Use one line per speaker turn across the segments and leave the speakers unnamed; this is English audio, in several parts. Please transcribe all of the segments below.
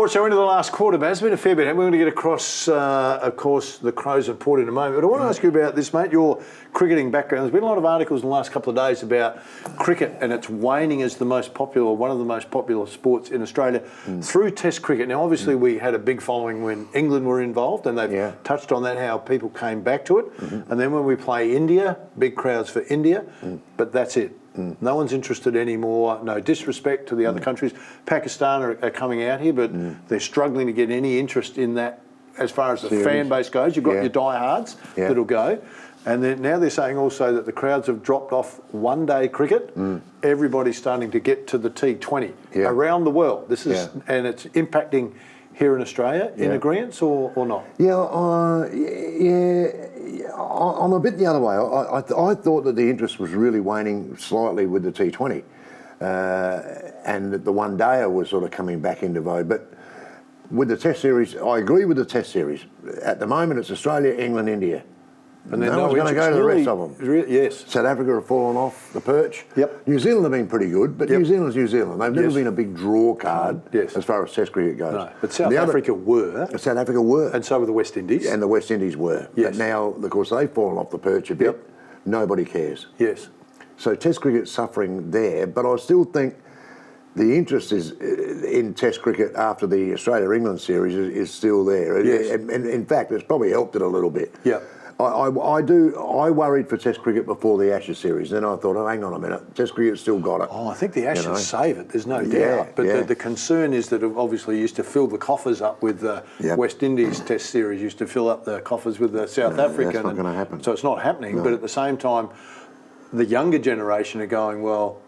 Sports Show into the last quarter, but it's been a fair bit. We're going to get across, of course, the Crows and Port in a moment. But I want to ask you about this, mate, your cricketing background. There's been a lot of articles in the last couple of days about cricket and its waning as the most popular, one of the most popular sports in Australia through Test cricket. Now, obviously, we had a big following when England were involved, and they've touched on that, how people came back to it. And then when we play India, big crowds for India, but that's it. No one's interested anymore. No disrespect to the other countries. Pakistan are coming out here, but they're struggling to get any interest in that as far as the fan base goes. You've got your diehards that'll go. And then now they're saying also that the crowds have dropped off one-day cricket. Everybody's starting to get to the T20 around the world. This is and it's impacting here in Australia. In agreement or not?
I'm a bit the other way. I thought that the interest was really waning slightly with the T20, and that the one-dayer was sort of coming back into vogue. But with the Test series, I agree with the Test series. At the moment, it's Australia, England, India. And then no one's going to go to the rest of them.
Yes.
South Africa have fallen off the perch.
Yep.
New Zealand have been pretty good, but New Zealand's New Zealand. They've never been a big draw card as far as Test cricket goes.
No, but South Africa were.
South Africa were.
And so were the West Indies.
And the West Indies were.
Yes.
But now, of course, they've fallen off the perch a bit. Nobody cares.
Yes.
So Test cricket's suffering there, but I still think the interest is in Test cricket after the Australia-England series is still there.
Yes.
And in fact, it's probably helped it a little bit.
Yeah.
I worried for Test cricket before the Ashes series. Then I thought, oh, hang on a minute, Test cricket's still got it.
Oh, I think the Ashes save it. There's no doubt. But the concern is that it obviously used to fill the coffers up with the West Indies Test series. Used to fill up the coffers with the South African.
That's not going to happen.
So it's not happening. No. But at the same time, the younger generation are going, well,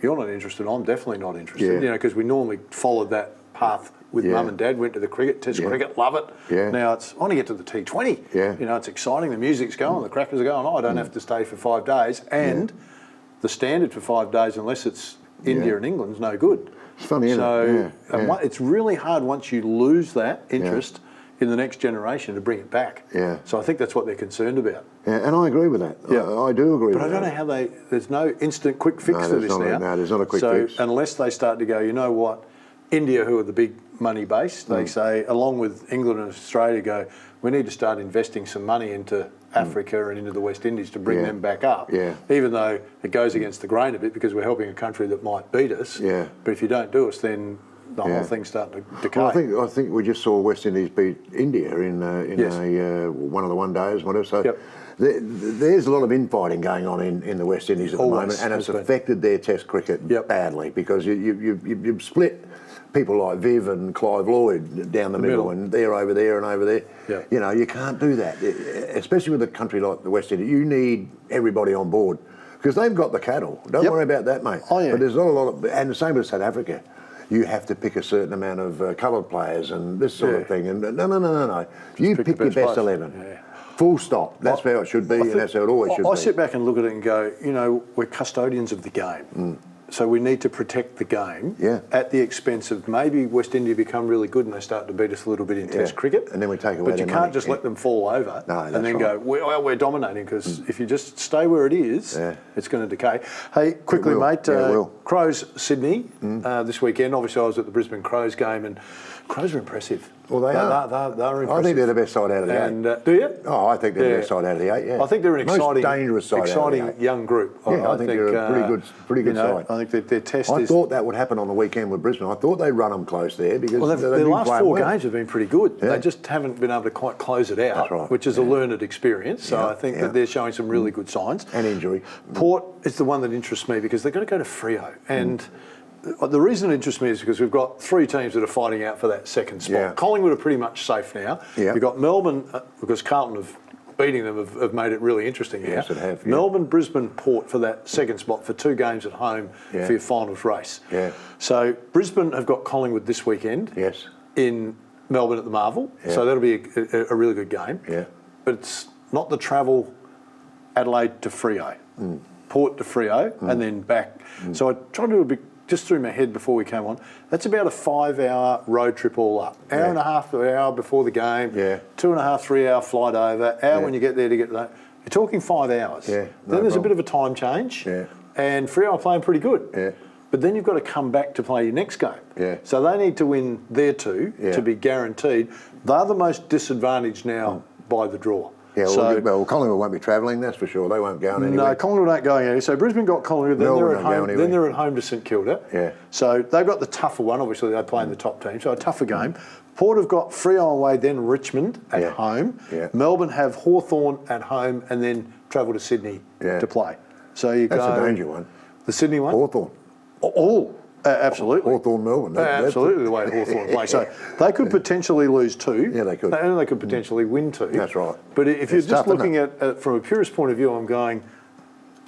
you're not interested. I'm definitely not interested. You know, because we normally followed that path. With mum and dad, went to the cricket, Test cricket, love it. Now it's, I want to get to the T20. You know, it's exciting, the music's going, the crackers are going, I don't have to stay for 5 days. And the standard for 5 days, unless it's India and England, is no good.
It's funny, isn't it?
It's really hard once you lose that interest in the next generation to bring it back. So I think that's what they're concerned about.
And I agree with that. I do agree with that.
But I don't know how there's no instant quick fix to this now.
No, there's not a quick fix.
So unless they start to go, you know what, India, who are the big money base, they say, along with England and Australia, go, we need to start investing some money into Africa and into the West Indies to bring them back up. Even though it goes against the grain a bit because we're helping a country that might beat us. But if you don't do us, then the whole thing's starting to decay.
Well, I think we just saw West Indies beat India in one of the one-days, whatever. So there's a lot of infighting going on in the West Indies at the moment, and it's affected their Test cricket badly because you've split people like Viv and Clive Lloyd down the middle, and they're over there and over there. You know, you can't do that, especially with a country like the West Indies. You need everybody on board because they've got the cattle. Don't worry about that, mate. But there's not a lot of, and the same with South Africa. You have to pick a certain amount of coloured players and this sort of thing. And no. You pick your best 11. Full stop. That's how it should be, and that's how it always should be.
I sit back and look at it and go, you know, we're custodians of the game. So we need to protect the game at the expense of maybe West India become really good and they start to beat us a little bit in Test cricket.
And then we take away
But you can't just let them fall over and then go, we're dominating, because if you just stay where it is, it's going to decay. Hey, quickly, mate, Crows, Sydney this weekend. Obviously, I was at the Brisbane Crows game and Crows are impressive.
Well, they are.
They're impressive.
I think they're the best side out of the 8.
And, do you?
Oh, I think they're the best side out of the 8,
I think they're an
most dangerous side
exciting
out of the 8.
young group.
I think they're a pretty good side.
I think that their test
I thought that would happen on the weekend with Brisbane. I thought they'd run them close there because
their last 4 games have been pretty good. They just haven't been able to quite close it out, which is a learned experience. So I think that they're showing some really good signs.
And injury.
Port is the one that interests me because they're going to go to Freo. And the reason it interests me is because we've got 3 teams that are fighting out for that second spot. Collingwood are pretty much safe now. You've got Melbourne, because Carlton beating them have made it really interesting here.
Yes, it have.
Melbourne, Brisbane, Port for that second spot for 2 games at home for your finals race. So Brisbane have got Collingwood this weekend in Melbourne at the Marvel. So that'll be a really good game. But it's not the travel Adelaide to Freo, Port to Freo, and then back. So I tried to do a bit just through my head before we came on. That's about a 5-hour road trip all up. Hour and a half to an hour before the game. 2.5, 3 hour flight over. Hour when you get there to get there. You're talking 5 hours. Then there's a bit of a time change. And Freo are playing pretty good. but then you've got to come back to play your next game.
Yeah.
So they need to win their two to be guaranteed. They're the most disadvantaged now by the draw.
Yeah, well, Collingwood won't be travelling, that's for sure. They won't go anywhere.
No, Collingwood aren't going anywhere. So Brisbane got Collingwood, then they're at home to St Kilda.
Yeah.
So they've got the tougher one. Obviously, they play in the top team, so a tougher game. Port have got Freo away, then Richmond at home.
Yeah.
Melbourne have Hawthorn at home, and then travel to Sydney to play. So
that's a danger one.
The Sydney one?
Hawthorn.
Absolutely.
Hawthorn, Melbourne.
Absolutely the way Hawthorn play. So they could potentially lose two.
Yeah, they could.
And they could potentially win two.
That's right.
But if you're just looking at from a purist point of view, I'm going,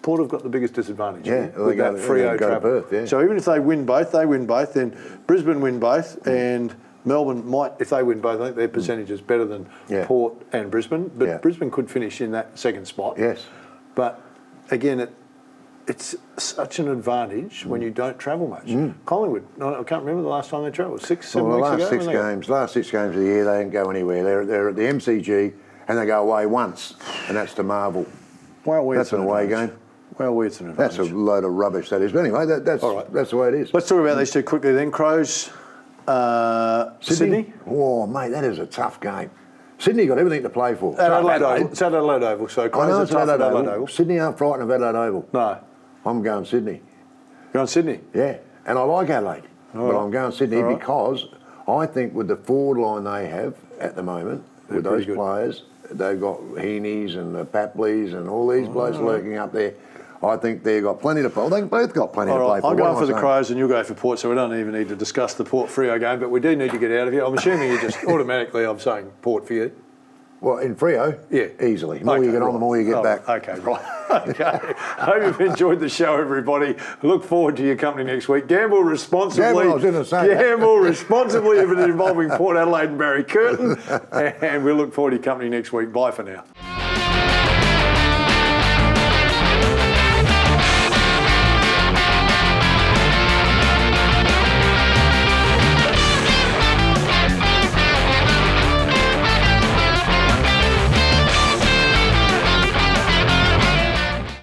Port have got the biggest disadvantage with that Freo travel.
Perth,
So even if they win both, then Brisbane win both, and Melbourne might, if they win both, I think their percentage is better than Port and Brisbane. But Brisbane could finish in that second spot.
Yes.
But again, it's such an advantage when you don't travel much. Collingwood, I can't remember the last time they travelled. 7 weeks ago?
Last 6 games of the year, they don't go anywhere. They're at the MCG and they go away once, and that's to Marvel.
Well,
that's an away game.
Well, it's an advantage.
That's a load of rubbish, that is. But anyway, that's the way it is.
Let's talk about these two quickly then. Crows, Sydney.
Oh, mate, that is a tough game. Sydney got everything to play for.
It's at Adelaide Oval, so Crows are tough at Adelaide Oval.
Sydney aren't frightened of Adelaide Oval.
No.
I'm going Sydney.
Going Sydney?
Yeah, and I like Adelaide, but I'm going Sydney because I think with the forward line they have at the moment, with those players, they've got Heaney's and the Papleys and all these blokes lurking up there. I think they've got plenty to play. They've both got plenty to play for.
I'm going for the Crows and you'll go for Port, so we don't even need to discuss the Port Freo game, but we do need to get out of here. I'm assuming you just automatically, I'm saying Port for you.
Well, in Freo?
Yeah.
Easily. The more you get on, the more you get back.
Okay, right. Okay. I hope you've enjoyed the show, everybody. Look forward to your company next week. Gamble responsibly. Gamble responsibly if it's involving Port Adelaide and Barry Curtin. And we'll look forward to your company next week. Bye for now.